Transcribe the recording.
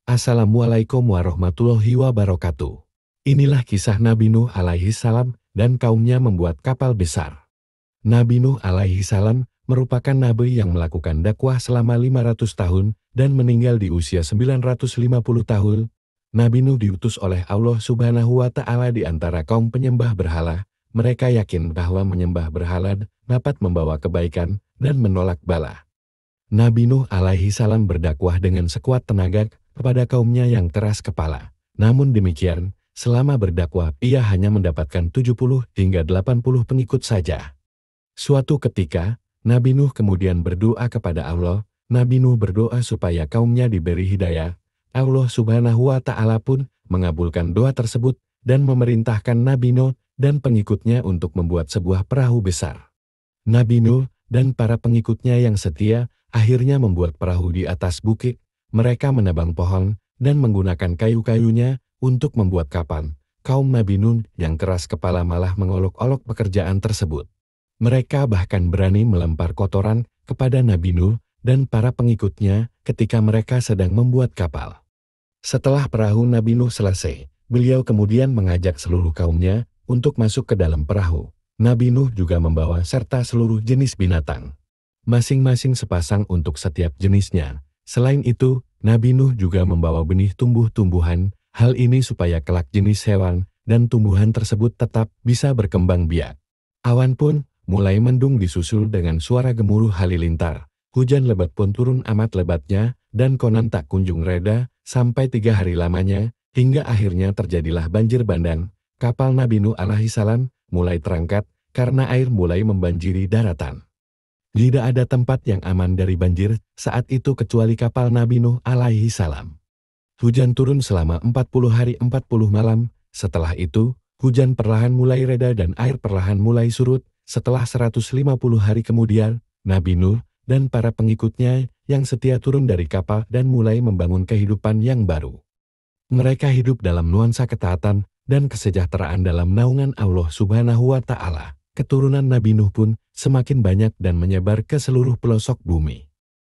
Assalamualaikum warahmatullahi wabarakatuh. Inilah kisah Nabi Nuh alaihi salam dan kaumnya membuat kapal besar. Nabi Nuh alaihi salam merupakan nabi yang melakukan dakwah selama 500 tahun dan meninggal di usia 950 tahun. Nabi Nuh diutus oleh Allah Subhanahu wa Ta'ala di antara kaum penyembah berhala. Mereka yakin bahwa menyembah berhala dapat membawa kebaikan dan menolak bala. Nabi Nuh alaihi salam berdakwah dengan sekuat tenaga kepada kaumnya yang keras kepala. Namun demikian, selama berdakwah ia hanya mendapatkan 70 hingga 80 pengikut saja. Suatu ketika, Nabi Nuh kemudian berdoa kepada Allah. Nabi Nuh berdoa supaya kaumnya diberi hidayah. Allah Subhanahu wa Ta'ala pun mengabulkan doa tersebut dan memerintahkan Nabi Nuh dan pengikutnya untuk membuat sebuah perahu besar. Nabi Nuh dan para pengikutnya yang setia akhirnya membuat perahu di atas bukit. Mereka menebang pohon dan menggunakan kayu-kayunya untuk membuat kapal. Kaum Nabi Nuh yang keras kepala malah mengolok-olok pekerjaan tersebut. Mereka bahkan berani melempar kotoran kepada Nabi Nuh dan para pengikutnya ketika mereka sedang membuat kapal. Setelah perahu Nabi Nuh selesai, beliau kemudian mengajak seluruh kaumnya untuk masuk ke dalam perahu. Nabi Nuh juga membawa serta seluruh jenis binatang, masing-masing sepasang untuk setiap jenisnya. Selain itu, Nabi Nuh juga membawa benih tumbuh-tumbuhan, hal ini supaya kelak jenis hewan dan tumbuhan tersebut tetap bisa berkembang biak. Awan pun mulai mendung disusul dengan suara gemuruh halilintar. Hujan lebat pun turun amat lebatnya, dan konon tak kunjung reda, sampai 3 hari lamanya, hingga akhirnya terjadilah banjir bandang. Kapal Nabi Nuh alaihi salam mulai terangkat, karena air mulai membanjiri daratan. Tidak ada tempat yang aman dari banjir saat itu kecuali kapal Nabi Nuh alaihi salam. Hujan turun selama 40 hari 40 malam, setelah itu, hujan perlahan mulai reda dan air perlahan mulai surut. Setelah 150 hari kemudian, Nabi Nuh dan para pengikutnya yang setia turun dari kapal dan mulai membangun kehidupan yang baru. Mereka hidup dalam nuansa ketaatan dan kesejahteraan dalam naungan Allah Subhanahu wa Ta'ala. Keturunan Nabi Nuh pun semakin banyak dan menyebar ke seluruh pelosok bumi.